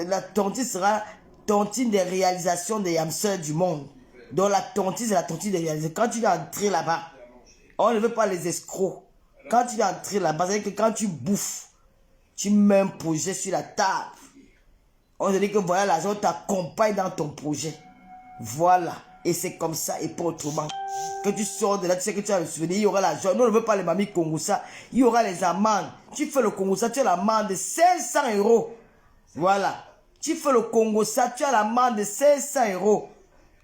la tontine sera tontine des réalisations des Yamseurs du monde. Donc la tontine, c'est la tontine des réalisations. Quand tu vas entrer là-bas, on ne veut pas les escrocs. Quand tu vas entrer là-bas, c'est que quand tu bouffes, tu mets un projet sur la table. On te dit que voilà, l'argent t'accompagne dans ton projet. Voilà. Et c'est comme ça et pas autrement. Que tu sors de là, tu sais que tu as le souvenir, il y aura l'argent. Nous, on ne veut pas les mamies Congossa. Il y aura les amendes. Tu fais le Congossa, tu as l'amende de 500 €. Voilà. Tu fais le Congossa, tu as l'amende de 500 €.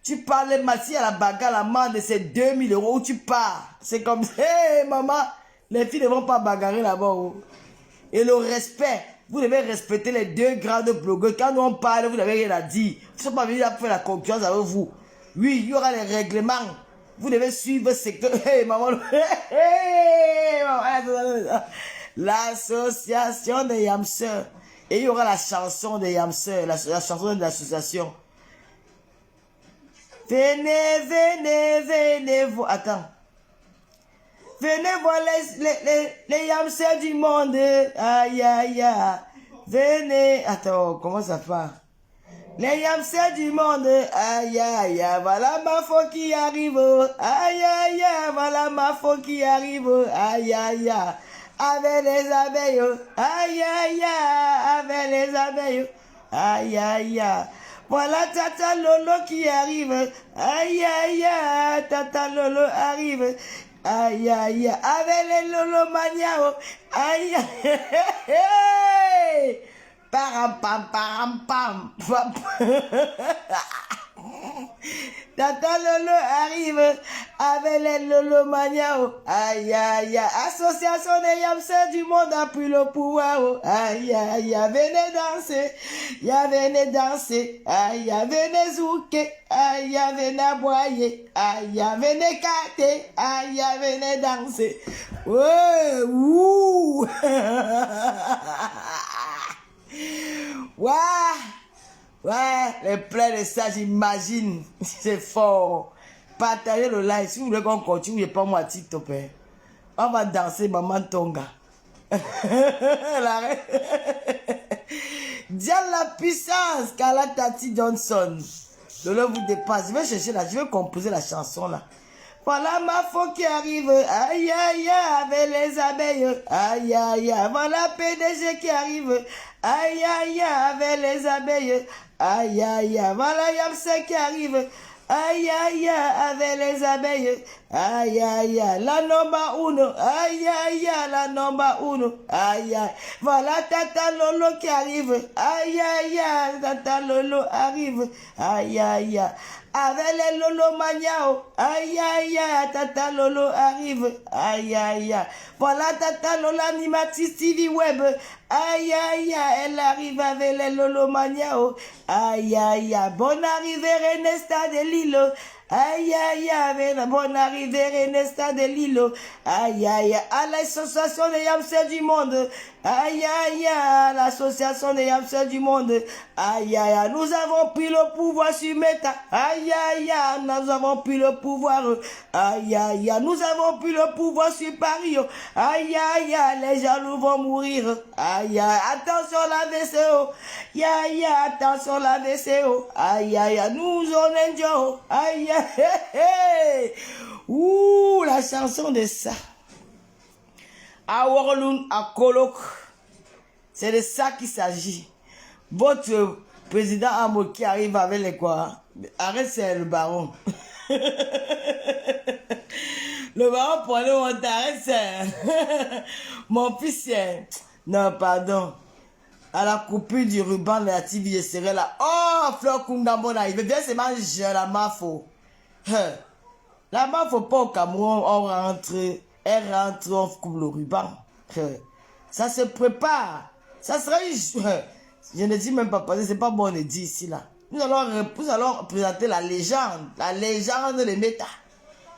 Tu parles mal, si à la bagarre, l'amende c'est 2000 € où tu pars. C'est comme ça. Hé, maman, les filles ne vont pas bagarrer là-bas. Oh. Et le respect. Vous devez respecter les 2 grandes blogueurs. Quand nous on parle, vous n'avez rien à dire. Vous ne sont pas venus à faire la concurrence avec vous. Oui, il y aura les règlements. Vous devez suivre ce que... Hey, maman. Hey, maman. L'association des Yamseurs. Et il y aura la chanson des Yamseurs. La chanson de l'association. Venez, venez, venez. Attends. Venez voir les Yamseurs du monde. Aïe, aïe, aïe. Venez. Attends, comment ça fait? Les Yamseurs du monde. Aïe, aïe, aïe. Voilà ma faux qui arrive. Aïe, aïe, aïe. Voilà ma faux qui arrive. Aïe, aïe, aïe. Avec les abeilles. Aïe, aïe, aïe. Avec les abeilles. Aïe, aïe, aïe. Voilà Tata Lolo qui arrive. Aïe, aïe, aïe. Tata Lolo arrive. Aïe, aïe, aïe, avec les Lolo Maniao. Aïe, aïe, aïe. Param, pam, param, pam. Tata Lolo arrive avec les Lolo Maniao. Aïe, aïe, aïe. Association des Yamseurs du monde a pris le pouvoir. Aïe, aïe, aïe. Venez danser. Ya venez danser. Aïe, aïe, venez zouker. Aïe, aïe, venez aboyer. Aïe, aïe, venez canter. Aïe, aïe, venez danser. Ouais, ouh. Ouais. Ouais, les plaies de ça, j'imagine. C'est fort. Partagez le live. Si vous voulez qu'on continue, pas moi TikTok. On va danser Maman Tonga. Diane la puissance, Kala Tati Johnson. Le lot vous dépasse. Je vais chercher là, je vais composer la chanson là. Voilà ma faux qui arrive. Aïe, aïe, aïe, avec les abeilles. Aïe, aïe, aïe. Voilà PDG qui arrive. Aïe, aïe, aïe, avec les abeilles. Aïe, aïe, aïe. Voilà Yamseur qui arrive. Aïe, aïe, aïe, avec les abeilles. Aïe, aïe, aïe. La number uno. Aïe, aïe, aïe, la number uno. Aïe, aïe. Voilà Tata Lolo qui arrive. Aïe, aïe, aïe. Tata Lolo arrive. Aïe, aïe, aïe. Avec les Lolo Maniao. Aïe, aïe, aïe, Tata Lolo arrive. Aïe, aïe, aïe. Voilà Tata Lolo animatrice TV Web. Aïe, aïe, aïe, elle arrive avec les Lolo Maniao. Aïe, aïe, aïe. Bonne arrivée, Renesta de Lilo. Aïe, aïe, aïe, bonne arrivée, Renesta de Lilo. Aïe, aïe, aïe, à l'association des Yamseurs du monde. Aïe, aïe, aïe, l'association des Yamseurs du monde. Aïe, aïe, aïe, nous avons pris le pouvoir sur Meta. Aïe, aïe, aïe, nous avons pris le pouvoir. Aïe, aïe, aïe, nous avons pris le pouvoir sur Paris. Aïe, aïe, aïe, les jaloux vont mourir. Aïe, aïe, attention la VCO. Aïe, aïe, attention la VCO. Aïe, aïe, aïe, nous on enjoy. Aïe, aïe, aïe. Ouh, la chanson de ça. À Warloon, à Kolok. C'est de ça qu'il s'agit. Votre président Amo qui arrive avec les quoi? Arrête, c'est le baron. Le baron prenait mon arrête, c'est mon fils, c'est... Non, pardon. À la coupure du ruban de la TV, je serai là. Oh, Fleur Kundambo, il veut bien se manger la mafo. La mafo, pas au Cameroun, on rentre. Elle rentre, on coupe le ruban. Ça se prépare. Ça sera je ne dis même pas parce que c'est pas bon de dire ici là. Nous allons présenter la légende de Meta.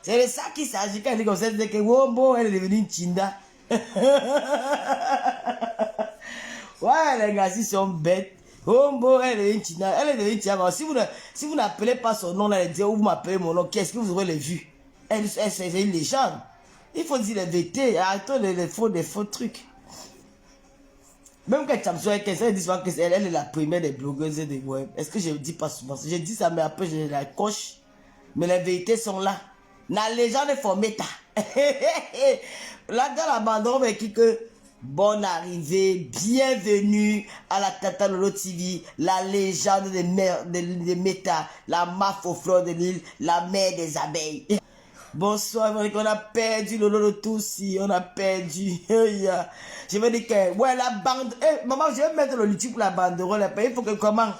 C'est de ça qu'il s'agit quand il dit comme ça, c'est que Wombo, elle est devenue une Chinda. Ouais, les gars, ils sont bêtes. Wombo, elle est une Chinda. Elle est devenue une Chinda. Si vous n'appelez pas son nom, là, elle dit, vous m'appelez mon nom, qu'est-ce que vous aurez vu? C'est une légende. Il faut dire la vérité, arrêtons des faux trucs. Même quand Chamson est quelqu'un, dit souvent qu'elle est la première des blogueuses de web. Est-ce que je ne dis pas souvent ça? Je dis ça, mais après je la coche. Mais les vérités sont là. La légende est formée. Là, dans la banderole, on écrit que bonne arrivée, bienvenue à la Tata Lolo TV, la légende des méta, la maf au fleur de l'île, la mère des abeilles. Bonsoir, on a perdu Lolo Toussi, on a perdu. Je veux dire que, ouais, la bande, maman, je vais mettre le YouTube pour la banderole, il faut que comment?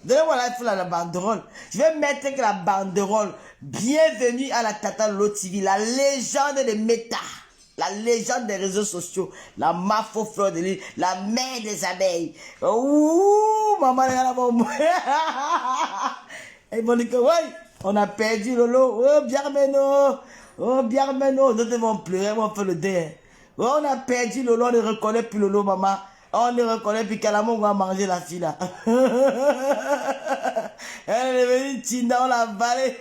Donnez-moi la banderole. Je vais mettre que la banderole. Bienvenue à la Tata Lolo TV, la légende des méta, la légende des réseaux sociaux, la mafo fleur de l'île, la mère des abeilles. Ouh, maman, regarde maman. Et bon, ouais, on a perdu Lolo. Oh, Biarmeno. Oh, Biarmeno. Nous devons pleurer, on fait le dé. Oh, on a perdu Lolo, on ne reconnaît plus Lolo, maman. On ne reconnaît plus qu'à la on va manger la fille là. Elle est devenue Tina, on l'a avalée.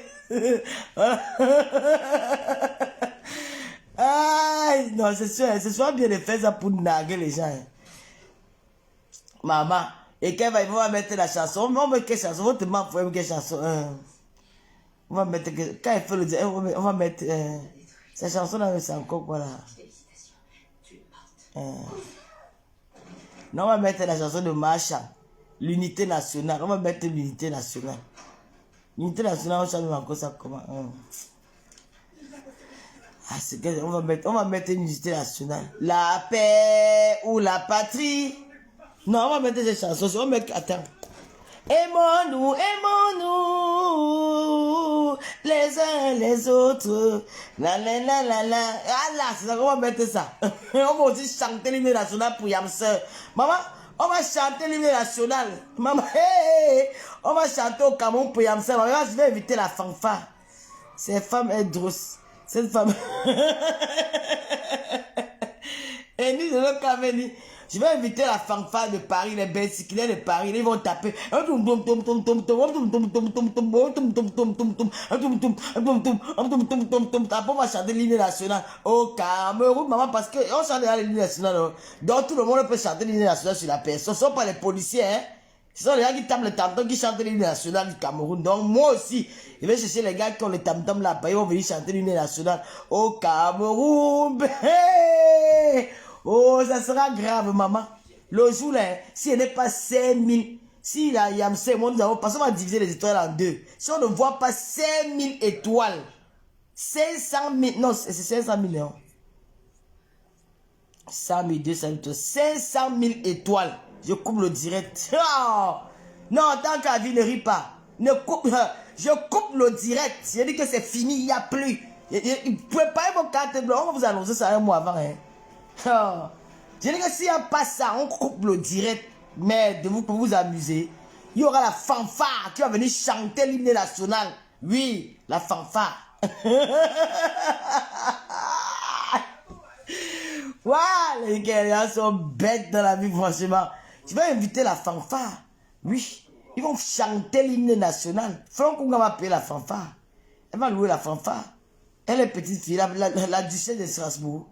Aïe, non, c'est sûr bien de faire ça pour narguer les gens. Hein. Maman, et quand il va mettre la chanson, on va mettre quelle chanson? On va te demander quelle chanson. On va mettre, quand il fait le dire, on va mettre cette chanson là, c'est encore quoi là? Non, on va mettre la chanson de Macha, l'unité nationale. On va mettre l'unité nationale. L'unité nationale, on chante encore ça comment? Ah, c'est que on va mettre une unité nationale. La paix ou la patrie. Non, on va mettre cette chanson. On va mettre, attends. Aimons-nous, aimons-nous, les uns les autres. La la la la la. Ah là, c'est ça qu'on va mettre ça. On va aussi chanter l'hymne national pour Yamseur. Maman, on va chanter l'hymne national. Maman, hey, on va chanter au Cameroun pour Yamseur. Maman, je vais inviter la fanfare. Cette femme est douce. Cette femme. Et nous, de l'autre Cameroun. Je vais inviter la fanfare de Paris, les bicyclettes de Paris, ils vont taper. Après, on va chanter l'hymne national au Cameroun, maman, parce qu'on chante l'hymne national. Donc, tout le monde peut chanter l'hymne national sur la personne. Ce ne sont pas les policiers, hein. Ce sont les gars qui tapent le tam-tam, qui chantent l'hymne national du Cameroun. Donc, moi aussi, je vais chercher les gars qui ont le tam-tam là-bas. Ils vont venir chanter l'hymne national au Cameroun. Oh, ça sera grave, maman. Le jour là, si elle n'est pas 5000, si la Yamsé, moi nous avons, parce qu'on va diviser les étoiles en deux. Si on ne voit pas 5000 étoiles, 500 000, non, c'est 500 000, non. 100 000, 200 000, 500 000 étoiles. Je coupe le direct. Oh! Non, tant qu'à vie, ne ris pas. Ne coupe, je coupe le direct. Je dis que c'est fini, il n'y a plus. Vous ne pouvez pas vos cartes blanches, on va vous annoncer ça un mois avant. Hein. Oh. Je dis que s'il n'y a pas ça, on coupe le direct. Mais de vous, pour vous amuser, il y aura la fanfare qui va venir chanter l'hymne national. Oui, la fanfare. Waouh, les Nigérians sont bêtes dans la vie, franchement. Je vais inviter la fanfare. Oui, ils vont chanter l'hymne national. Franck va appeler la fanfare. Elle va louer la fanfare. Elle est petite fille, la duchesse de Strasbourg.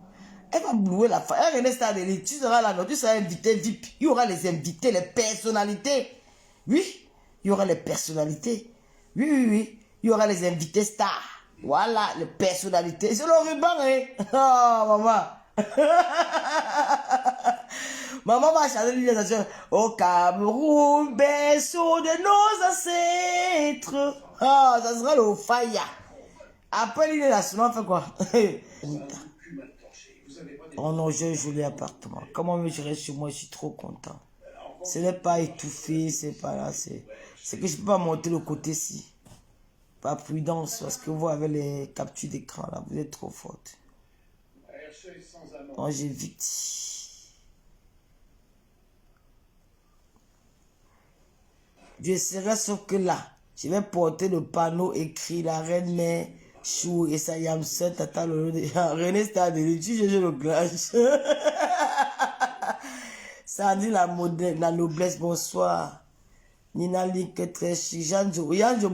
Elle va louer la fanfare. Elle reste à l'élite. Tu seras là, tu seras invité VIP. Il y aura les invités, les personnalités. Oui, il y aura les personnalités. Oui, oui, oui. Il y aura les invités stars. Voilà, les personnalités. C'est le ruban, hein. Oh, maman. Maman va chanter l'union au Cameroun, berceau de nos ancêtres. Ah, ça sera le faya. Après l'île nationale, on fait quoi? Oh non, j'ai un joli appartement. Comment je reste chez moi, je suis trop content. Ce n'est pas étouffé, c'est pas là. C'est que je ne peux pas monter le côté-ci. Pas prudence, parce que vous avez les captures d'écran là, vous êtes trop forte. Donc j'évite. Je serai sauf que là, je vais porter le panneau écrit la reine mère chou et ça Yamseur tata Lolo René Stade tu juges le glace. Ça dit la noblesse, bonsoir. Nina Link très chic. Yanjo,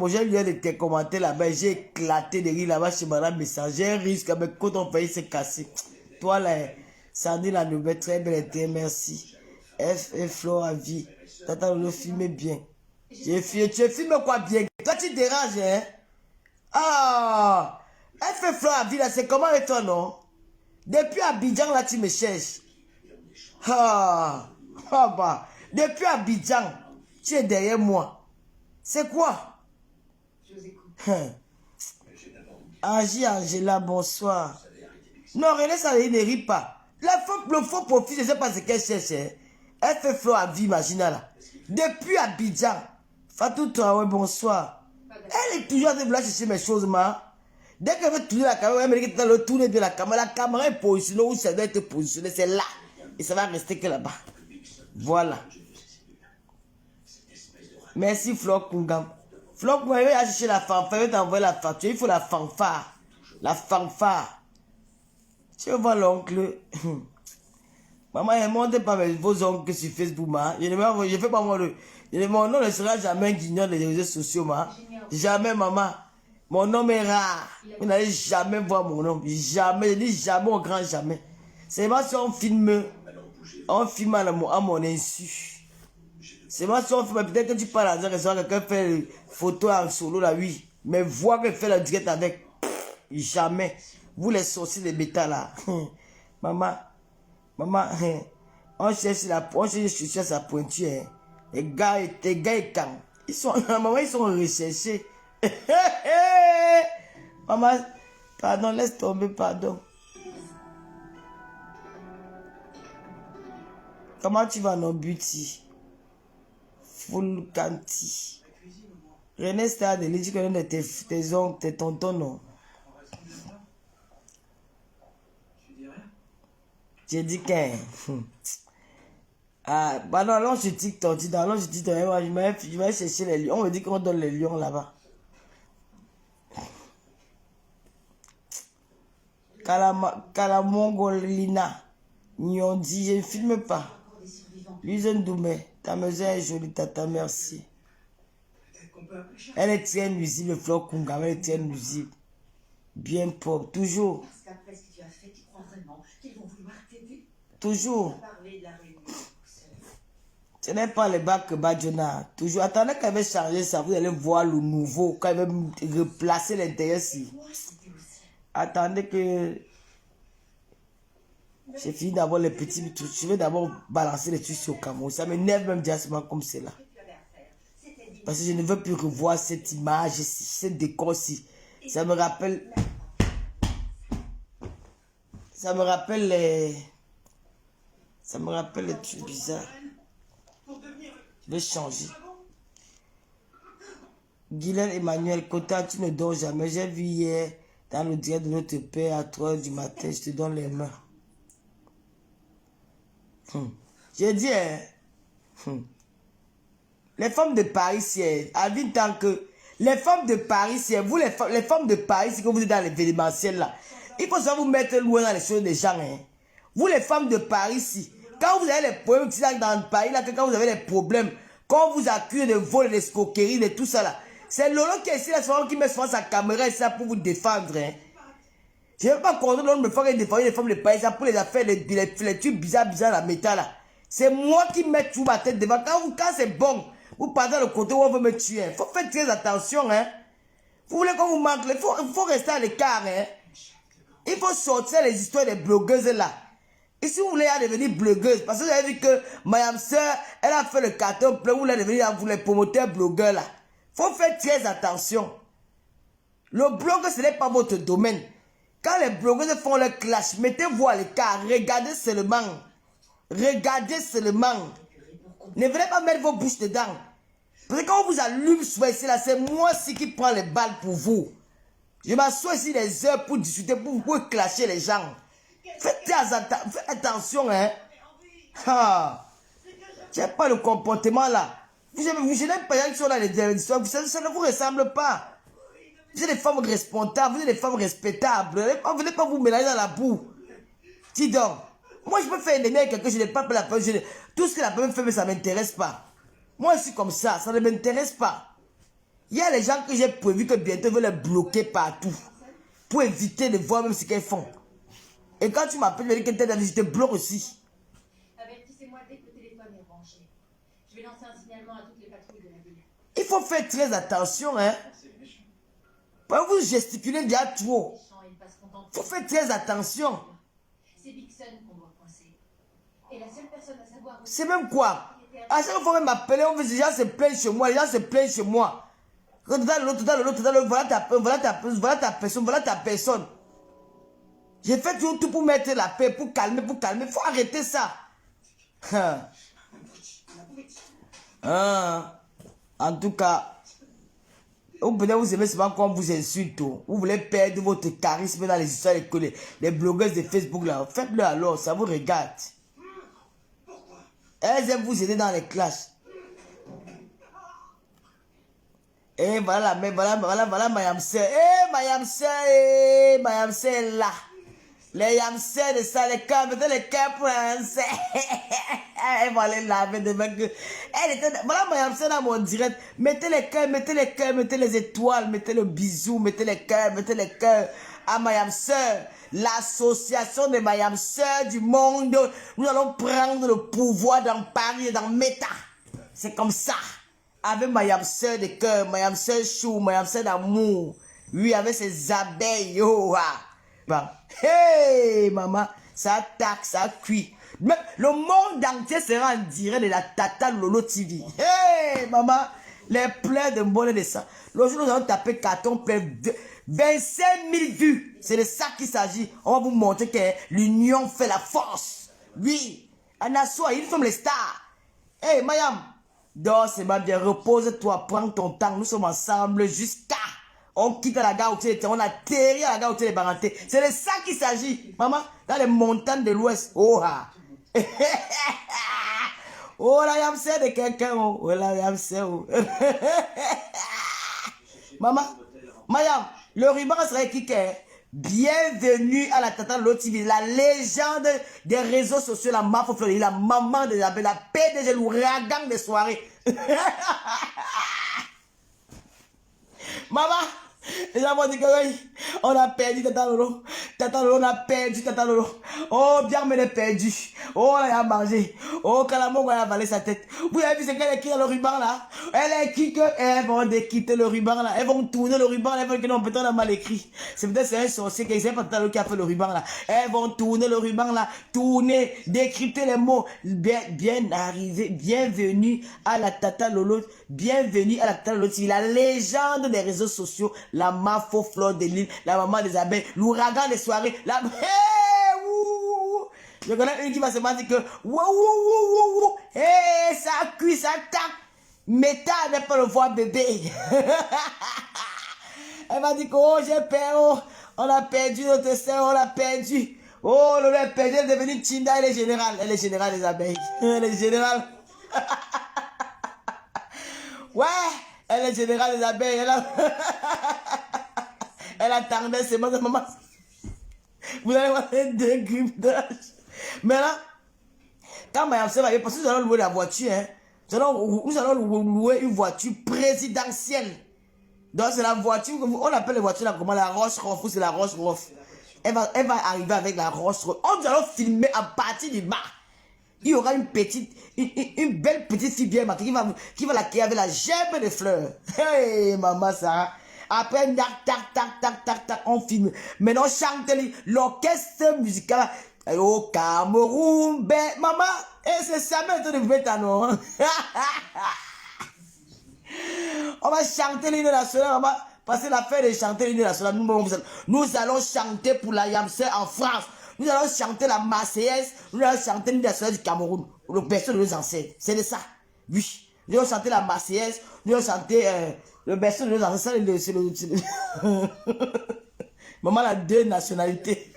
j'ai lu de tes commentaires là-bas, j'ai éclaté de rire là-bas chez madame Messager, risque avec quand on paye se casser. Toi là, ça dit la noblesse, très belle été, merci. F et Flo à vie. T'attends le filmer bien. Tu filmes quoi bien? Toi tu déranges, hein? Ah! F et Flo à vie là, c'est comment avec toi, non? Depuis Abidjan là, tu me cherches. Ah! Ah bah! Depuis Abidjan, tu es derrière moi. C'est quoi? Angie Angela, bonsoir. Non, René, ça ne rit pas. Le faux profil, je ne sais pas ce qu'elle cherche. Hein. Elle fait flot à vie, imagine là. Depuis Abidjan. Fatou Traoré, bonsoir. Elle est toujours en train de vouloir chercher mes choses, ma. Dès qu'elle veut tourner la caméra, elle me dit qu'elle veut tourner bien la caméra. La caméra est positionnée où ça doit être positionné. C'est là. Et ça va rester que là-bas. Voilà. Merci, Flor Kungam. Flor Kungam, il va chercher la fanfare. Il va t'envoyer la facture. Il faut la fanfare. La fanfare. Tu vois l'oncle. Maman, ne monte pas vos oncles sur Facebook, ma. Je ne fais pas mon nom ne sera jamais guignol des réseaux sociaux, ma. Jamais, maman. Mon nom est rare. Vous n'allez jamais voir mon nom. Jamais. Je dis jamais au grand jamais. C'est moi si on filme à mon insu. C'est moi si on filme. Peut-être que tu parles à un restaurant, quelqu'un fait une photo en solo, là, oui. Mais voir que fait la direct avec. Jamais. Vous les sorciers de bêta là. Maman, on cherche sa pointure. Les gars et quand. Maman, ils sont recherchés. Maman, pardon, laisse tomber, pardon. Comment tu vas, non, Buti? Full Kanti. René Stade, il dit que tes oncles, tes tontons, non. J'ai dit que... Ah, bah non, allons sur TikTok. Allons sur TikTok. Je vais chercher les lions. On me dit qu'on donne les lions là-bas. Kalamongolina. Nyondi, je ne filme pas. Luzen Doumé. Ta maison est jolie, tata, merci. Elle est très nuisible, Flor Kungam. Elle est très nuisible. Bien propre, toujours. Toujours. Ce n'est pas le bac que Badjona. Toujours. Attendez qu'elle va changer ça. Vous allez voir le nouveau. Quand elle va replacer l'intérieur ici. Attendez que... J'ai fini d'avoir les petits trucs. Je vais d'abord balancer les trucs sur Cameroun. Ça m'énerve même directement comme c'est là. Parce que je ne veux plus revoir cette image ici, ce décor-ci. Ça me rappelle... Ça me rappelle les trucs bizarres. Je vais changer. Guylaine Emmanuel, Kota, tu ne dors jamais. J'ai vu hier dans le direct de notre père à 3 h du matin. Je te donne les mains. J'ai dit, les femmes de Paris, c'est Alvin, tant que les femmes de Paris, c'est vous, les femmes de Paris, c'est que vous êtes dans l'événementiel là. Il faut savoir vous mettre loin dans les choses des gens. Hein. Vous, les femmes de Paris, si, quand vous avez les problèmes dans Paris, là, quand vous avez les problèmes, quand on vous accuse de vol, d'escroquerie, de tout ça là, c'est Lolo qui est ici, là, qui met souvent sa caméra ici là, pour vous défendre. Hein. Je ne veux pas qu'on me fasse défendre les femmes de Paris pour les affaires, les trucs bizarres, la métal là. C'est moi qui mets tout ma tête devant. Quand c'est bon, vous partez dans le côté où on veut me tuer. Il faut faire très attention. Hein. Vous voulez qu'on vous manque, il faut rester à l'écart. Hein. Il faut sortir les histoires des blogueuses là. Et si vous voulez devenir blogueuse, parce que vous avez vu que Mayam Sœur, elle a fait le carton plein, vous voulez devenir vous les promoteurs blogueurs là. Il faut faire très attention. Le blog, ce n'est pas votre domaine. Quand les blogueuses font leur clash, mettez-vous à l'écart, regardez seulement. Regardez seulement. Ne venez pas mettre vos bouches dedans. Parce que quand on vous allume souvent ici, là, c'est moi aussi qui prends les balles pour vous. Je m'assois ici des heures pour discuter, pour clasher les gens. Faites attention, hein. Ah. J'ai pas le comportement là. Vous n'aimez pas qui sont là les histoires, ça ne vous ressemble pas. Vous êtes des femmes responsables, vous êtes des femmes respectables. Vous ne venez pas vous mélanger dans la boue. Dis donc. Moi, je peux faire une avec quelqu'un, je n'ai pas la peine. Tout ce que la personne fait, mais ça ne m'intéresse pas. Moi, je suis comme ça ne m'intéresse pas. Il y a les gens que j'ai prévu que bientôt je vais les bloquer partout. Pour éviter de voir même ce qu'elles font. Et quand tu m'appelles, je dis que je te bloque aussi. Il faut faire très attention, hein. Vous gesticulez déjà trop. Il faut faire très attention. C'est même quoi? À chaque fois qu'on m'appelle, on veut les gens se plaignent chez moi, les gens se plaignent chez moi. Voilà ta personne. J'ai fait tout pour mettre la paix, pour calmer. Il faut arrêter ça. En tout cas, vous aimez seulement quand on vous insulte. Vous voulez perdre votre charisme dans les histoires les blogueuses de Facebook là. Faites-le alors, ça vous regarde. Elles aiment vous aider dans les classes. Et voilà, voilà Mayamsé. Mayamsé est là. Les Yamsé de ça, les cœurs, mettez les cœurs pour Yamsé. Elle va aller laver demain. Voilà Mayamsé dans mon direct. Mettez les cœurs, mettez les étoiles, mettez le bisou, mettez les cœurs à Mayamsé. L'association des Mayamsé du monde. Nous allons prendre le pouvoir dans Paris et dans Meta. C'est comme ça. Avec Mayamsé de cœur, Mayamsé chou, Mayamsé d'amour. Oui, avec ses abeilles. Oh, hey, maman, ça taque, ça cuit. Même le monde entier sera en direct de la Tata Lolo TV. Hey, maman, les pleurs de bonheur de ça. Le jour où nous allons taper carton plein 25 000 vues. C'est de ça qu'il s'agit. On va vous montrer que l'union fait la force. Oui, Anasoa, ils sont les stars. Hey, Mayam, dors, c'est bien, repose-toi, prends ton temps. Nous sommes ensemble jusqu'à... On quitte la gare où on atterrit à la gare où les Barantés. C'est de ça qu'il s'agit, maman, dans les montagnes de l'Ouest. Oh, oh, là, Yamsé de quelqu'un. Oh, là, Yamsé. Maman, Mayam, le ruban serait qui? Bienvenue à la Tata Lolo TV, la légende des réseaux sociaux, la Mafo Fleury, la maman de la PDG, l'ouragan des soirées. Maman, les gens vont dire que oui, on a perdu Tata Lolo. Tata Lolo, on a perdu Tata Lolo. Oh, bien, mais elle est perdue. Oh, elle a mangé. Oh, Kalamo, elle a avalé sa tête. Vous avez vu, c'est qu'elle est qui dans le ruban là? Elle est qui que elles vont déquitter le ruban là? Elles vont tourner le ruban là. Elles vont que non, peut-être on a mal écrit. C'est peut-être c'est un sorcier qui sait pas Tata Lolo qui a fait le ruban là. Elles vont tourner le ruban là. Tourner, décrypter les mots. Bien arrivé. Bienvenue à la Tata Lolo. Bienvenue à la Tata Lolo TV, la légende des réseaux sociaux, la Mafo Fleur de l'île, la maman des abeilles, l'ouragan des soirées, la... Hey, wouh. Je connais une qui va se dire que wouh, hey, ça cuit, ça tape. Méta n'est pas le voir bébé. Elle m'a dit que oh, j'ai peur, oh, on a perdu notre sœur, on a perdu. Oh, on a perdu, elle est devenue Tinda, elle est générale. Elle est générale des abeilles. Elle est générale. Ouais, elle est générale des abeilles. Elle attendait ses maman. Vous allez voir les décryptages. Mais là, quand Mayam va aller, parce que nous allons louer la voiture, hein, nous allons louer une voiture présidentielle. Donc c'est la voiture, on appelle les voitures là comment, la Roche Roff, ou c'est la Roche Roff. Elle va arriver avec la Roche Roff. On allons filmer à partir du bas. Il y aura une belle petite fille bien maquillée qui va l'accueillir avec la gerbe de fleurs. Hey, maman Sarah. Après, tac, on filme. Maintenant, on chante l'orchestre musical. Au Cameroun, ben, maman, et c'est ça maintenant de Bétano. On va chanter l'hymne national, maman. Parce que la fête de chanter l'hymne national, nous allons chanter pour la Yamsé en France. Nous allons chanter la Marseillaise, nous allons chanter l'hymne national du Cameroun, le berceau de nos ancêtres. C'est de ça. Oui. Nous allons chanter la Marseillaise, nous allons chanter le berceau de nos ancêtres. C'est le... Maman a deux nationalités.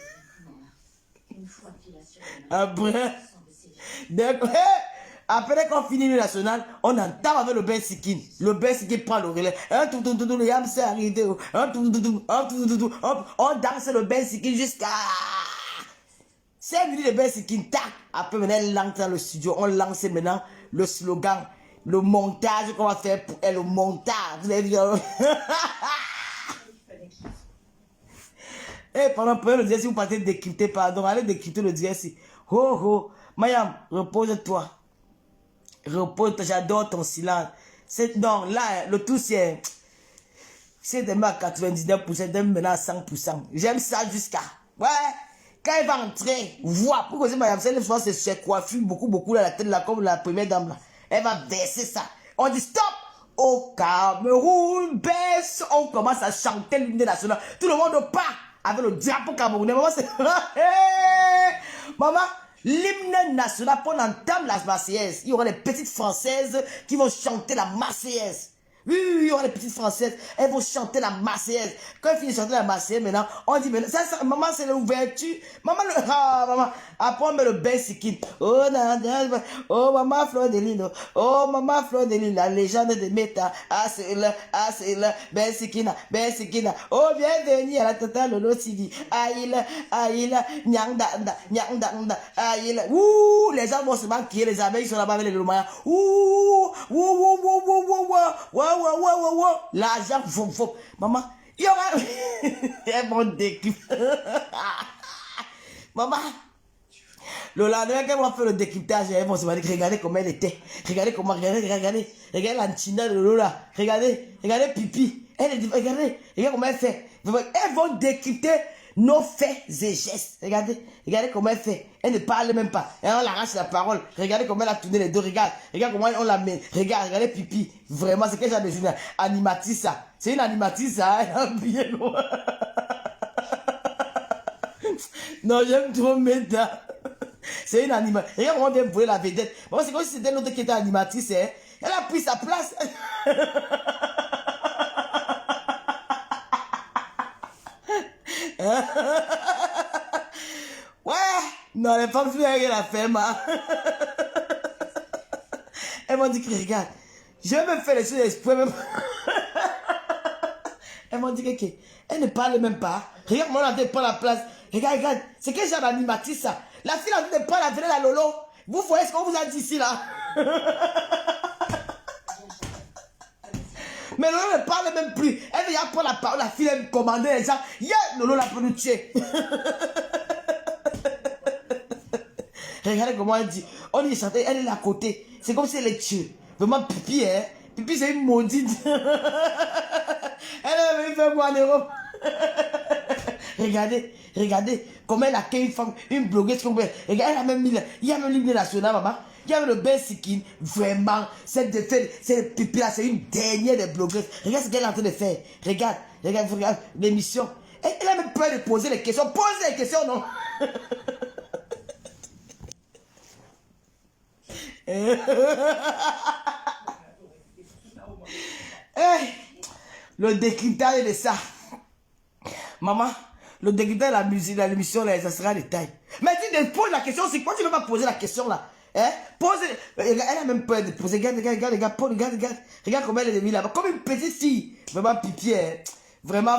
Après qu'on finit le national, on entame avec le Ben Sikin. Le Ben Sikin prend le relais. Le Yamsé est arrivé. On danse le Ben Sikin jusqu'à 5 minutes de Ben Sikin. Tac. Après, maintenant, elle lance dans le studio. On lance maintenant le slogan, le montage qu'on va faire pour elle. Le montage. Vous avez vu? Et pendant le direct, si vous partez décrypter, pardon, allez décrypter le direct. Oh, oh. Mayam, repose-toi. Repose, j'adore ton silence. Non, là, le tout, c'est demain à 99%, demain maintenant à 100%. J'aime ça jusqu'à... Ouais. Quand elle va entrer, voilà. Pourquoi c'est madame, c'est coiffure beaucoup dans la tête, là, comme la première dame, là. Elle va baisser ça. On dit stop! Au Cameroun, baisse. On commence à chanter l'hymne national. Tout le monde part avec le drapeau camerounais. Maman, c'est... Maman, l'hymne national, pour entendre la Marseillaise, il y aura des petites Françaises qui vont chanter la Marseillaise. Oui, il y aura des petites Françaises, elles vont chanter la Marseillaise. Quand elles finissent de chanter la Marseillaise, maintenant, on dit, ça, maman, c'est l'ouverture. Maman, après, on met le bain sikin. Oh, maman, Fleur de Lino. Oh, maman, Fleur de Lino, la légende de Meta. Ah, c'est là, ben sikina. Oh, bienvenue à la totale Lolo Sidi. Aïla, nyangda, aïla. Ouh, les gens vont se maquiller, les abeilles sont là-bas avec les lomaya. Ouh. L'argent, maman, il y aura un bon déclip. Maman, le lendemain, quand on va faire le décryptage, elles vont se dire, regardez comment elle était. Regardez l'antina de Lola. Regardez Pipi. Regardez comment elle fait. Elles vont décrypter nos faits et gestes. Regardez comment elle fait. Elle ne parle même pas. Et on l'arrache la parole. Regardez comment elle a tourné les deux. Regarde comment on la met. Regardez Pipi. Vraiment, c'est quel genre de journal? Animatrice, ça. C'est une animatrice, ça. Elle a bien loin. Non, j'aime trop Meta. C'est une animatrice. Regarde comment on vient voler la vedette. Bon, c'est comme si c'était l'autre qui était animatrice. Hein. Elle a pris sa place. Ouais. Non, les femmes, je rien à faire, ma. Elles m'ont dit que, regarde, je vais me faire les choses d'esprit même. Elles m'ont dit que, elle ne parle même pas. Regarde, moi, on n'a pas la place. Regarde, c'est quel genre d'animatrice, ça? La fille, elle ne parle pas la Lolo. Vous voyez ce qu'on vous a dit ici, là? Mais Lolo ne parle même plus. Elle vient prendre la parole, la fille, elle me commandait les gens. Yeah, Lolo l'a pu nous tuer. Regardez comment elle dit. On y chantait, elle est là à côté. C'est comme si elle est tuée. Vraiment, Pipi, hein. Pipi, c'est une maudite. Elle est venue faire quoi en Europe? Regardez comment elle accueille une femme, une blogueuse comme elle. Regarde, elle a même mis, il y a même l'hymne national, maman. Il y a même le bain sikin. Vraiment, cette Pipi là, c'est une dernière des blogueuses. Regarde ce qu'elle est en train de faire. Regarde l'émission. Elle a même peur de poser les questions. Pose les questions, non? Hey, le décryptage de ça. Maman, le décryptage de la musique, de l'émission, ça sera en détail. Mais tu te poses la question, c'est quoi tu ne veux pas poser la question là? Hein? Pose. Elle a même peur de poser. Regarde comment elle est devenue là-bas. Comme une petite fille. Vraiment Pipi, hein? Vraiment.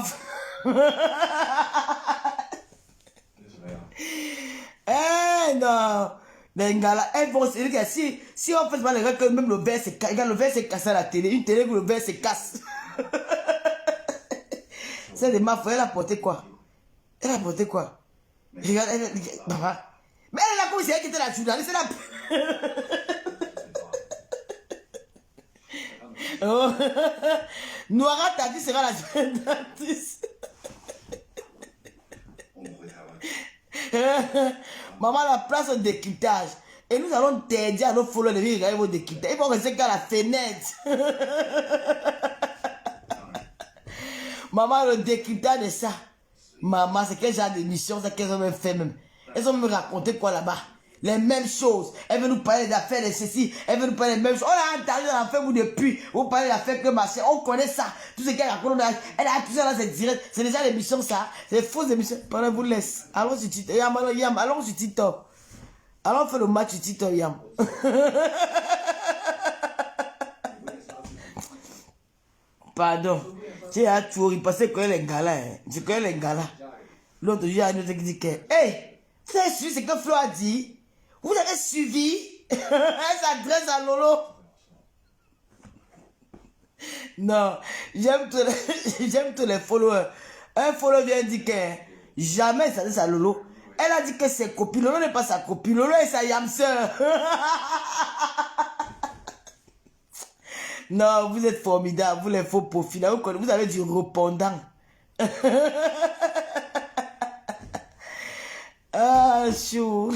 Eh non. Les gars là, elles vont se dire que si on fait mal les gars, même le verre se casse. Regarde, le verre se casse à la télé. Une télé où le verre se casse. C'est de ma foi, elle a porté quoi? Regarde, maman. Mais elle a comme si elle était la journaliste, elle a... Oh. Noira Tati sera la journaliste. Maman, la place au décryptage. Et nous allons t'aider à nos followers de regarder vos décryptages. Ils vont rester qu'à la fenêtre. Maman, le décryptage de ça. Maman, c'est quel genre d'émission ça qu'elles ont même fait même. Elles ont me raconté quoi là-bas? Les mêmes choses. Elles veulent nous parler d'affaires de ceci. Elles veulent nous parler des mêmes choses. On a entendu dans l'affaire vous depuis. Vous parlez d'affaires que marché. On connaît ça. Tout ce qu'elle raconte. Elle a tout ça dans cette direct. C'est déjà l'émission ça. C'est des fausses émissions. Pendant vous laisse. Allons sur TikTok. Yam, allons sur TikTok. Allons faire le match sur TikTok, Yam. Pardon. Tu as tout parce que connais les gars là. Tu connais les gars là. L'autre jour, il y a un autre qui dit que, hey, vous avez suivi ce que Flo a dit? Vous avez suivi? Elle s'adresse à Lolo. Non, j'aime tous les followers. Un follower vient dire que jamais ça s'adresse à Lolo. Elle a dit que c'est copine. Lolo n'est pas sa copine. Lolo est sa yam sœur. Non, vous êtes formidables, vous les faux profils. Vous avez du répondant. Ah, chou.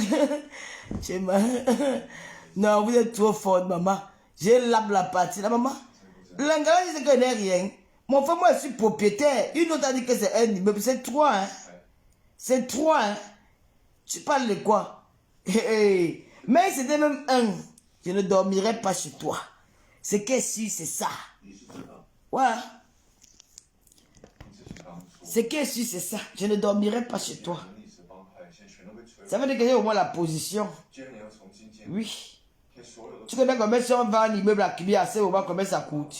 Non, vous êtes trop forte, maman. J'ai la partie, là, maman. L'angala dit que n'est rien. Mon frère, moi, je suis propriétaire. Une autre a dit que c'est un immeuble. C'est 3, hein. C'est 3, hein. Tu parles de quoi? Mais c'était même un. Je ne dormirai pas chez toi. C'est qu'est-ce que c'est ça? Voilà. C'est qu'est-ce que c'est ça? Je ne dormirai pas chez toi. Ça veut dire que j'ai au moins la position. Oui. Tu connais combien si on va un immeuble à Kibi, assez au moins combien ça coûte?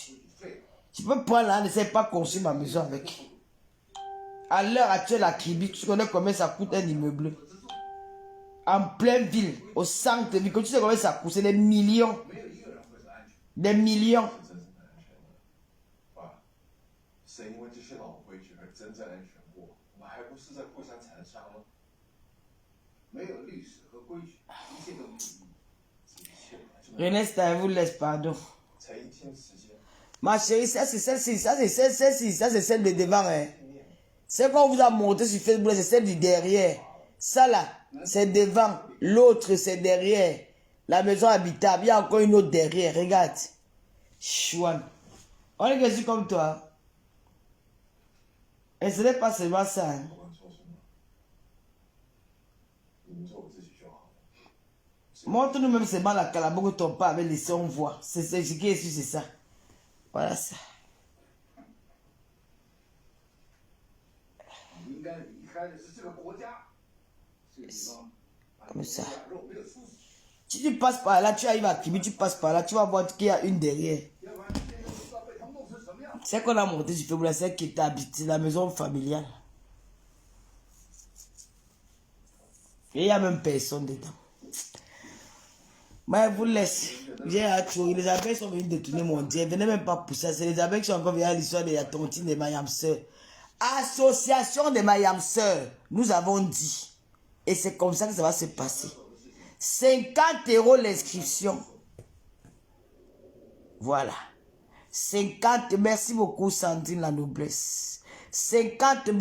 Tu peux prendre là, ne sais pas construire ma maison avec. À l'heure actuelle à Kibi, tu connais combien ça coûte un immeuble? En pleine ville, au centre de ville, tu sais combien ça coûte? C'est des millions. Des millions. Ernest, vous laisse pardon. Ma chérie, ça c'est celle-ci, ça c'est celle de devant. Hein. C'est quand on vous a monté sur Facebook, c'est celle du derrière. Ça là, c'est devant. L'autre, c'est derrière. La maison habitable, il y a encore une autre derrière. Regarde. Chouane. On est quasi comme toi. Et ce n'est pas seulement ça. Hein. Montre-nous même seulement la calabogue que ton père avait laissé, on voit. C'est ce qui est sûr, c'est ça. Voilà ça. Comme ça. Si tu passes par là, tu arrives à Kibi, tu passes par là, tu vas voir qu'il y a une derrière. C'est qu'on a monté sur Facebook, c'est qui est habité, la maison familiale. Et il n'y a même personne dedans. Mais vous laisse. J'ai attendu. Les abeilles sont venues détourner mon Dieu. Venez même pas pour ça. C'est les abeilles qui sont encore venues à l'histoire de la tontine de Mayam Sœur. Association de Mayam Sœur. Nous avons dit. Et c'est comme ça que ça va se passer. 50 € l'inscription. Voilà. 50. Merci beaucoup Sandrine la noblesse. 50.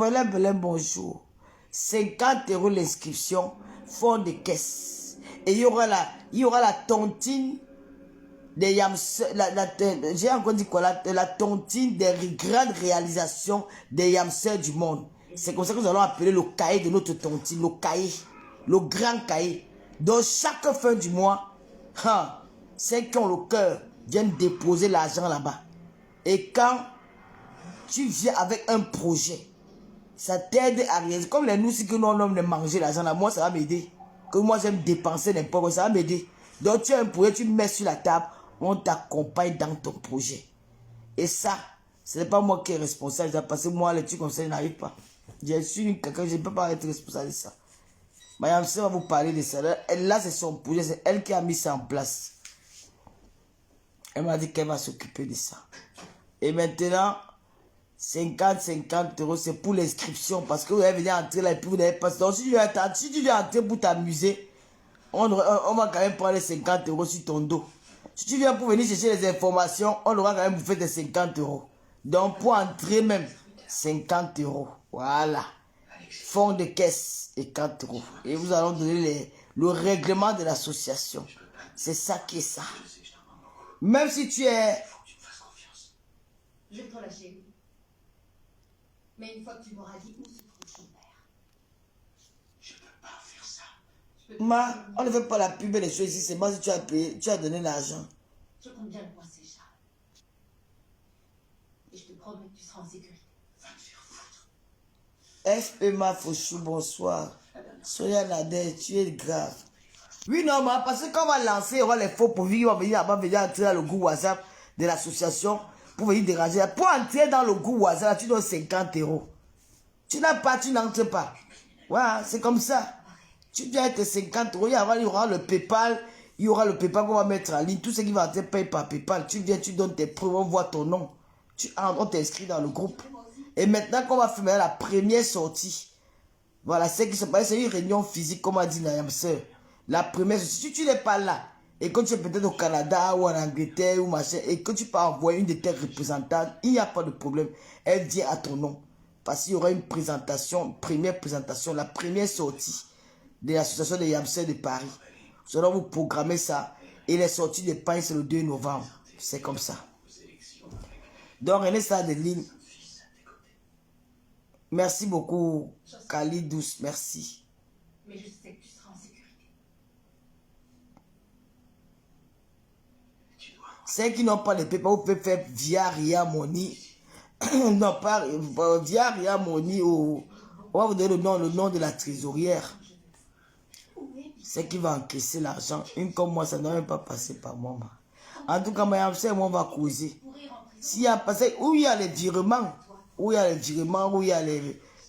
Bonjour. 50 € l'inscription. Fond de caisse. Et il y aura la tontine des Yamseurs, j'ai encore dit quoi, la tontine des grandes réalisations des Yamseurs du monde. C'est comme ça que nous allons appeler le cahier de notre tontine, le cahier, le grand cahier. Donc chaque fin du mois, ceux qui ont le cœur viennent déposer l'argent là-bas. Et quand tu viens avec un projet, ça t'aide à réaliser. Comme les nous, si que nous on aime manger l'argent là, moi ça va m'aider. Que moi j'aime dépenser n'importe quoi, ça va m'aider. Donc tu as un projet, tu mets sur la table, on t'accompagne dans ton projet. Et ça, ce n'est pas moi qui est responsable, parce que moi les trucs comme ça, je n'arrive pas. Je suis quelqu'un, je ne peux pas être responsable de ça. Mayam Sœur va vous parler de ça. Là c'est son projet, c'est elle qui a mis ça en place. Elle m'a dit qu'elle va s'occuper de ça. Et maintenant, 50 €, c'est pour l'inscription. Parce que vous allez venir entrer là et puis vous n'avez pas. Donc si tu viens entrer pour t'amuser, on va quand même prendre les 50 € sur ton dos. Si tu viens pour venir chercher les informations, on aura quand même bouffé des 50 €. Donc pour entrer même, 50 €. Voilà. Fonds de caisse et 4 €. Et vous allons donner le règlement de l'association. C'est ça qui est ça. Même si tu es... Je vais te relâcher. Mais une fois que tu m'auras dit où se trouve ton père. Je ne peux pas faire ça. On ne fait pas la pub des choses ici, c'est moi si tu as payé, tu as donné l'argent. Je compte bien le coincer, Charles. Et je te promets que tu seras en sécurité. Va te faire foutre. FPMA Fauchou, bonsoir. Soya Nader, tu es grave. Oui, non, mais parce que quand on va lancer, il y aura les faux profils qui vont venir entrer dans le groupe WhatsApp de l'association pour venir déranger. Pour entrer dans le groupe WhatsApp, tu donnes 50 €. Tu n'as pas, tu n'entres pas. Voilà, c'est comme ça. Tu viens avec tes 50 €, il y aura le PayPal, qu'on va mettre en ligne. Tout ce qui va entrer paye par PayPal. Tu viens, tu donnes tes preuves, on voit ton nom. On t'inscrit dans le groupe. Et maintenant qu'on va faire la première sortie, voilà, ce qui se passe, c'est une réunion physique, comme a dit Mayam Sœur. La première sortie, si tu n'es pas là, et que tu es peut-être au Canada ou en Angleterre ou machin, et que tu peux envoyer une de tes représentantes, il n'y a pas de problème. Elle vient à ton nom. Parce qu'il y aura une présentation, première présentation, la première sortie de l'association des Yamseurs de Paris. Vous allez vous programmer ça. Et les sorties de Paris, c'est le 2 novembre. C'est comme ça. Donc, René Sadeline. Merci beaucoup, Kali Douce. Merci. Mais je sais que tu seras en sécurité. Ceux qui n'ont pas les PayPal, vous pouvez faire via Ria Money. Non, pas via Ria Money. On va vous donner le nom de la trésorière. C'est qui va encaisser l'argent. Une comme moi, ça ne doit même pas passer par moi. En tout cas, moi, on va causer. S'il y a passé, où il y a les virements, où il y a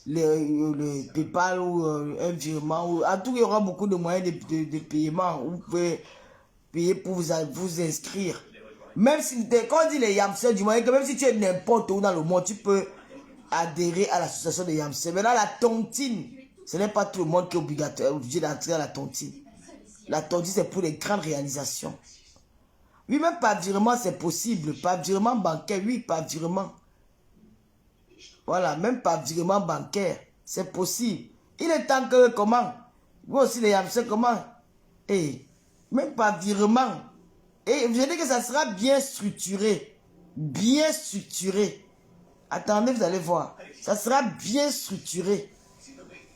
le PayPal ou un virement, en tout cas, il y aura beaucoup de moyens de paiement. Vous pouvez payer pour vous inscrire. Même si, quand on dit les Yamseurs du moyen, que même si tu es n'importe où dans le monde, tu peux adhérer à l'association des Yamseurs. Maintenant, la tontine, ce n'est pas tout le monde qui est obligé d'entrer à la tontine. La tontine, c'est pour les grandes réalisations. Oui, même par virement, c'est possible. Par virement bancaire, oui, par virement. Voilà, même par virement bancaire, c'est possible. Il est temps que, comment? Vous aussi, les Yamseurs, comment? Et même par virement. Et je dis que ça sera bien structuré. Bien structuré. Attendez, vous allez voir. Ça sera bien structuré.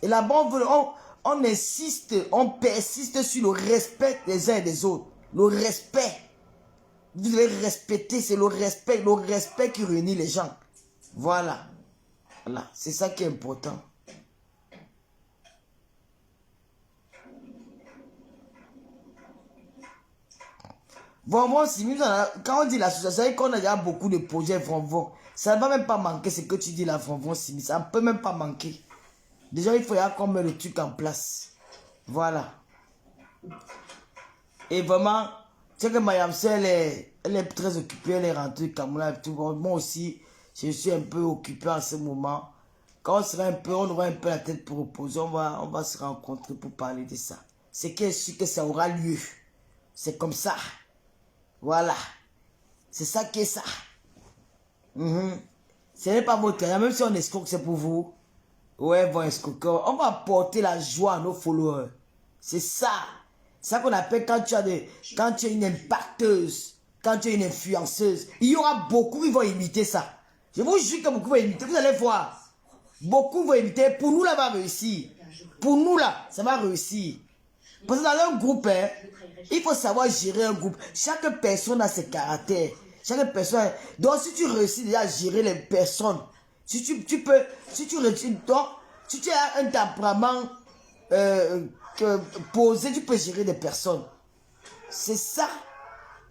Et là-bas, on insiste, on persiste sur le respect des uns et des autres. Le respect. Vous devez respecter, c'est le respect qui réunit les gens. Voilà. Voilà, c'est ça qui est important. Vraiment, quand on dit l'association, et qu'on a déjà beaucoup de projets, vraiment, ça ne va même pas manquer ce que tu dis là, vraiment, ça ne peut même pas manquer. Déjà, il faut qu'on mette le truc en place. Voilà. Et vraiment, tu sais que ma Yamseur, elle est très occupée, elle est rentrée au Cameroun et tout. Moi aussi, je suis un peu occupé en ce moment. Quand on aura un peu la tête pour reposer, on va se rencontrer pour parler de ça. C'est qui est sûr que ça aura lieu. C'est comme ça. Voilà. C'est ça qui est ça. Ce n'est pas votre cas. Même si on escroque, c'est pour vous. Ouais, bon, escroquer. On va apporter la joie à nos followers. C'est ça. C'est ça qu'on appelle quand tu es une impacteuse, quand tu es une influenceuse. Il y aura beaucoup qui vont imiter ça. Je vous jure que beaucoup vont imiter. Vous allez voir. Beaucoup vont imiter. Pour nous, là, ça va réussir. Pour nous, là, ça va réussir. Parce que dans un groupe, hein, il faut savoir gérer un groupe. Chaque personne a ses caractères. Chaque personne. Donc, si tu réussis déjà à gérer les personnes, si tu as un tempérament posé, tu peux gérer des personnes. C'est ça.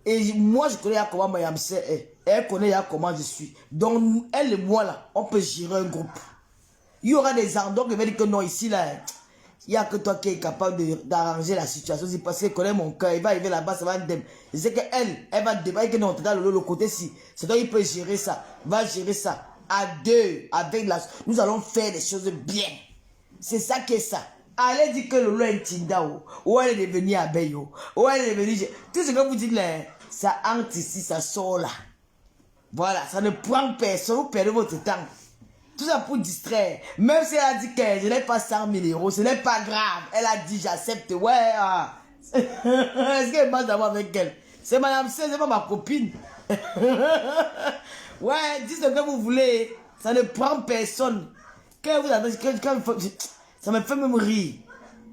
Et moi, je connais comment ma Yamseur est. Elle connaît comment je suis. Donc, elle et moi, là, on peut gérer un groupe. Il y aura des endroits qui vont dire que non, ici, là, il n'y a que toi qui es capable d'arranger la situation. C'est parce qu'elle connaît mon cœur. Il va arriver là-bas, ça va être. Je sais qu'elle va débattre que non, dans le côté-ci. C'est toi qui peut gérer ça. Va gérer ça. À deux, avec nous allons faire des choses bien. C'est ça qui est ça. Allez dire que Lolo est Tinda, ou elle est devenue abeille, ou elle est devenue. Tout ce que vous dites là, ça entre ici, ça sort là. Voilà, ça ne prend personne, vous perdez votre temps. Tout ça pour distraire. Même si elle a dit que je n'ai pas 100 000 €, ce n'est pas grave. Elle a dit j'accepte. Ouais. Est-ce qu'elle m'a d'avoir avec elle? C'est madame C, c'est pas ma copine. Ouais, dites ce que vous voulez. Ça ne prend personne. Quand vous avez, ça me fait même rire.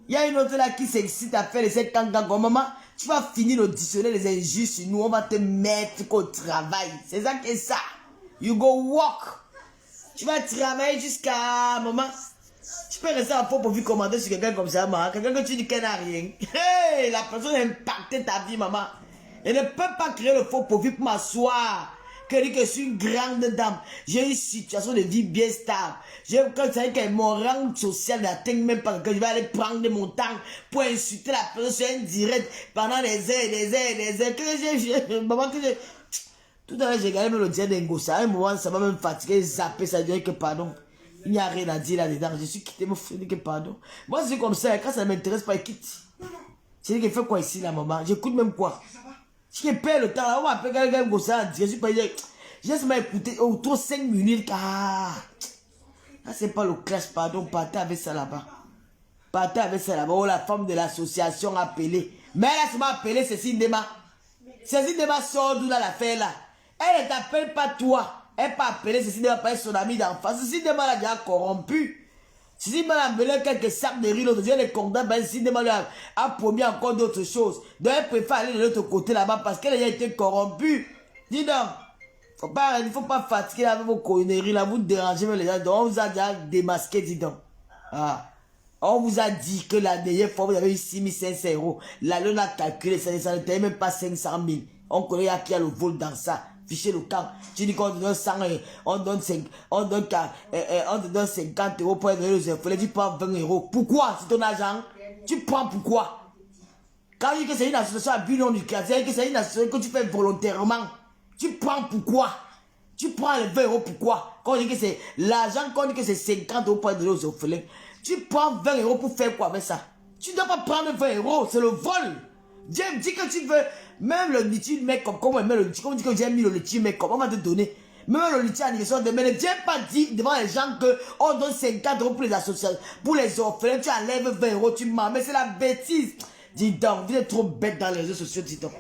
Il y a une autre là qui s'excite à faire les 7 ans. Maman, tu vas finir le dictionnaire des injustes sur nous. On va te mettre au travail. C'est ça qui est ça. You go walk. Tu vas travailler jusqu'à maman. Tu peux rester en faux pour vivre commander sur quelqu'un comme ça, maman. Quelqu'un que tu dis qu'elle n'a rien. Hey, la personne a impacté ta vie, maman. Elle ne peut pas créer le faux profit pour m'asseoir. Que dit que je suis une grande dame. J'ai une situation de vie bien stable. Quand tu sais que mon rang social n'atteint même pas que je vais aller prendre mon temps pour insulter la personne directe pendant des heures, des heures, des heures. Que j'ai, maman, que j'ai. Tout à l'heure, j'ai gagné le diable d'Engossa. À un moment, ça m'a même fatigué, zappé, ça dirait que pardon. Il n'y a rien à dire là-dedans. Je suis quitté, me faire que pardon. Moi, c'est comme ça. Quand ça ne m'intéresse pas, je quitte. C'est lui qui fait quoi ici, la maman? J'écoute même quoi? Est-ce que ça va? Je perds le temps là. On m'appelle quelqu'un comme ça. Je suis pas dit. J'ai seulement écouté autour 5 minutes. Ah, ça c'est pas le clash, pardon. Partez avec ça là-bas. Partez avec ça là-bas. Oh, la femme de l'association a appelé. Mais elle a seulement appelé Cécile Dema. Cécile Dema sort d'où dans l'affaire là. Elle ne t'appelle pas toi. Elle pas appelé Cécile Dema par son ami d'enfance. Cécile Dema l'a déjà corrompu. Cécile Dema a amené quelques sacs de riz. L'autre jour, les condamne. Ben, Cécile Dema a promis encore d'autres choses. Donc elle préfère aller de l'autre côté là-bas parce qu'elle a été corrompue. Dis donc. Il ne faut pas fatiguer avec vos conneries là. Vous dérangez même les gens. Donc on vous a déjà démasqué, dis donc. Ah. On vous a dit que la dernière fois, vous avez eu 6500 €. La lune a calculé, ça n'était même pas 500 000. On connaît qui a le vol dans ça. Fichez le camp. Tu dis qu'on te donne 100 €, on te donne 50 € pour donner aux infos. Tu prends 20 €. Pourquoi? C'est ton argent. Tu prends pourquoi? Quand je dis que c'est une association à but non lucratif, c'est que c'est une association que tu fais volontairement. Tu prends pourquoi? Tu prends les 20 € pourquoi? Quand on dit que c'est l'argent, quand on dit que c'est 50 € pour donner aux orphelins. Tu prends 20 € pour faire quoi avec ça? Tu ne dois pas prendre 20 €, c'est le vol. Dieu me dit que tu veux, même le liquide make-up, comme on met le liquide, comme on dit que j'ai mis le liquide make-up, on va te donner. Même le liquide anniversaire de mais ne viens pas dire devant les gens qu'on donne 50 € pour les associations, pour les orphelins, tu enlèves 20 €, tu mens, mais c'est la bêtise. Dis donc, vous êtes trop bête dans les réseaux sociaux, dis donc.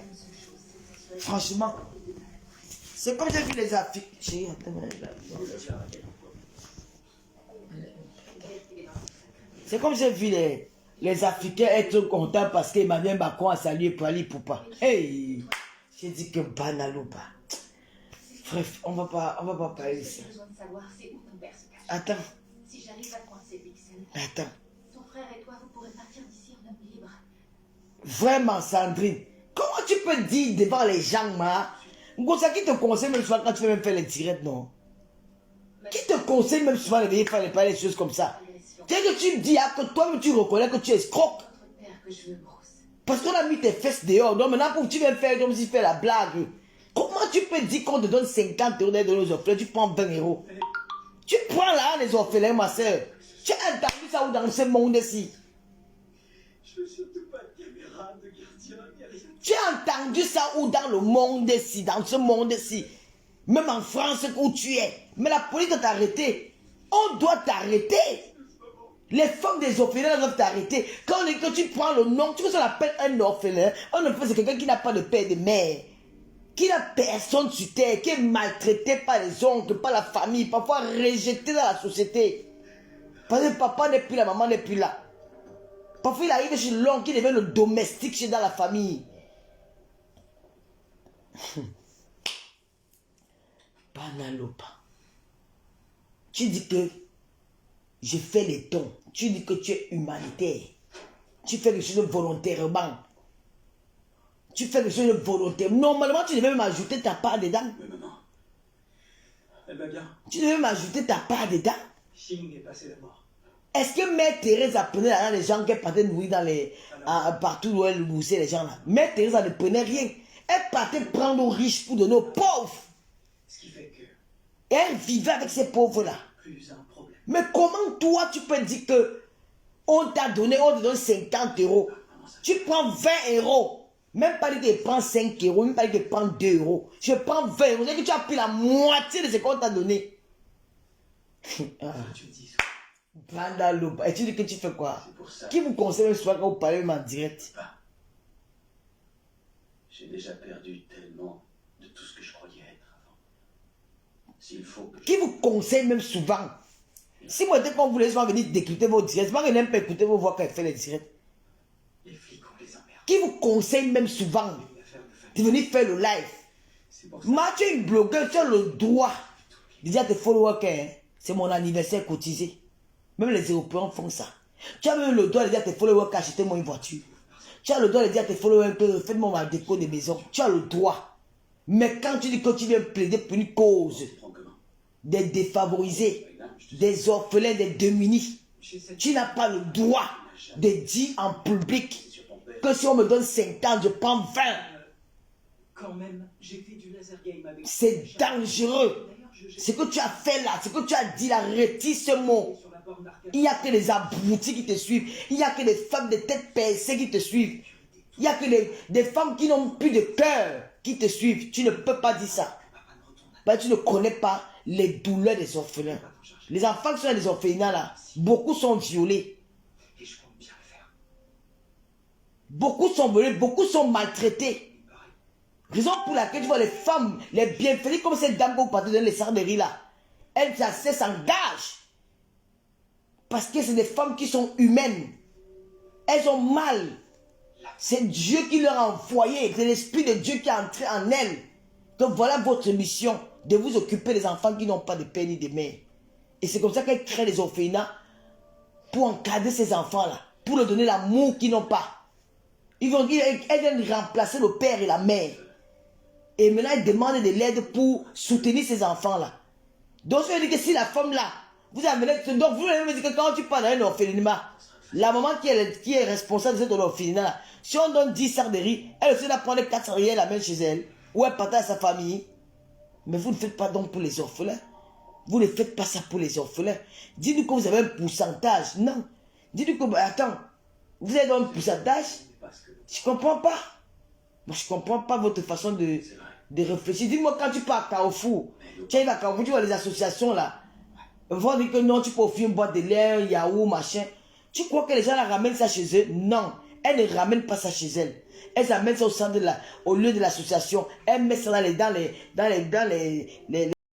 Franchement, c'est comme j'ai vu les affiches. C'est comme j'ai vu les Africains être contents parce qu'Emmanuel Macron a salué Pali Poupa. Hey, j'ai dit que Banalouba. Bref, on va pas parler de ça. J'ai besoin de savoir c'est où ton père se cache. Attends, Si j'arrive à coincer Vixen, attends. ton frère et toi, vous pourrez partir d'ici en homme libre. Vraiment, Sandrine, comment tu peux dire devant les gens, ma? Ça qui te conseille même souvent quand tu veux même faire les directs, non? Qui te conseille même souvent de venir faire les choses comme ça? Dès que tu me dis que toi-même tu reconnais que tu es escroc. Votre père que je veux brosse. Parce qu'on a mis tes fesses dehors. Donc maintenant, pour que tu viennes faire comme si tu fais la blague. Comment tu peux dire qu'on te donne 50 € d'aide aux orphelins, tu prends 20 €? Tu prends là les orphelins, ma soeur. Tu as entendu ça ou dans ce monde-ci? Je veux surtout pas de caméra, de gardien, ni rien. Tu as entendu ça ou dans le monde-ci, dans ce monde-ci? Même en France où tu es. Mais la police doit t'arrêter. On doit t'arrêter. Les femmes des orphelins doivent t'arrêter. Quand tu prends le nom, tu vois ça l'appelle un orphelin. Un orphelin, c'est quelqu'un qui n'a pas de père et de mère. Qui n'a personne sur terre, qui est maltraité par les oncles, par la famille, parfois rejeté dans la société. Parce que papa n'est plus là, maman n'est plus là. Parfois il arrive chez l'oncle qui devient le domestique chez dans la famille. Banalopa. Tu dis que je fais les dons. Tu dis que tu es humanitaire. Tu fais quelque chose volontairement. Tu fais quelque chose de volontaire. Normalement, tu devais m'ajouter ta part dedans. Mais maman, elle va bien. Tu devais m'ajouter ta part dedans. Xing est passé la mort. Est-ce que Mère Thérèse apprenait là les gens qui partaient nourrir dans les, partout où elle nourrissait les gens là? Mère Thérèse ne prenait rien. Elle partait prendre aux riches pour donner aux pauvres. Ce qui fait que Et elle vivait avec ces pauvres là. plus un problème. Mais comment toi tu peux dire que on t'a donné, on te donne 50 €. Tu prends 20 €. Même pas dire que je prends 5 €, même pas dire que je prends 2 €. Je prends 20 €. C'est que tu as pris la moitié de ce qu'on t'a donné. Ah. Tu me dis, Bandalopa. Et tu dis que tu fais quoi? c'est pour ça. Qui vous conseille même souvent quand vous parlez même en direct? J'ai déjà perdu tellement de tout ce que je croyais être avant. S'il faut que Qui vous conseille même souvent? Si moi, dès qu'on voulait souvent venir d'écouter vos directs, moi, je n'aime pas écouter vos voix quand elle fait les directs. les flics, on les emmerde. Qui vous conseille même souvent Une affaire de famille. de venir faire le live? C'est pour ça. Moi, tu es une blogueuse, tu as le droit de dire à tes followers que c'est mon anniversaire cotisé. Même les Européens font ça. Tu as même le droit de dire à tes followers qu'achetez-moi une voiture. Tu as le droit de dire à tes followers que faites-moi ma déco de maison. Tu as le droit. Mais quand tu dis que tu viens plaider pour une cause Tu prends comment? des défavorisés, des orphelins, des démunis, J'essaie de tu n'as pas le droit de dire en public sur ton père. que si on me donne 50, je prends 20. Quand même, j'ai fait du laser game avec. C'est dangereux. D'ailleurs, Ce que tu as fait là, ce que tu as dit là, retire ce mot. sur la borne d'arcade. Il n'y a que des abrutis qui te suivent. Il n'y a que des femmes de tête percée qui te suivent. Il n'y a que des femmes qui n'ont plus de cœur qui te suivent. Tu ne peux pas dire ça. Parce que tu ne connais pas les douleurs des orphelins. Les enfants qui sont dans les orphelinats là, beaucoup sont violés. Et je compte bien le faire. Beaucoup sont violés, beaucoup sont maltraités. Raison pour laquelle tu vois les femmes, les bienfaites comme cette dame que vous partez dans les sarderies là, elles s'engagent. Parce que c'est des femmes qui sont humaines. Elles ont mal. C'est Dieu qui leur a envoyé. C'est l'Esprit de Dieu qui est entré en elles. Donc voilà votre mission, de vous occuper des enfants qui n'ont pas de père ni de mère. Et c'est comme ça qu'elle crée les orphelinats pour encadrer ces enfants-là, pour leur donner l'amour qu'ils n'ont pas. Elles viennent remplacer le père et la mère. Et maintenant, elles demandent de l'aide pour soutenir ces enfants-là. Donc, je veux dire que si la femme-là, vous amenez, donc vous me dire que quand tu pars dans un orphelinat, la maman qui est responsable de cet orphelinat-là, si on donne 10 sacs de riz, elle aussi va prendre 4 sacs de riz, elle l'amène chez elle, ou elle partage à sa famille. Mais vous ne faites pas donc pour les orphelins. Vous ne faites pas ça pour les orphelins. Dites-nous que vous avez un pourcentage. Non. Dites-nous que, attends, vous avez donc un pourcentage. Je ne comprends pas. Moi, je ne comprends pas votre façon de réfléchir. Dis-moi, quand tu pars à Carrefour, tu arrives à Carrefour, tu vois les associations là. Ils vont dire que non, tu peux offrir une boîte de lait, un yaourt, machin. Tu crois que les gens la ramènent ça chez eux? Non. Elles ne ramènent pas ça chez elles. Elles amènent ça au lieu de l'association. Elles mettent ça dans les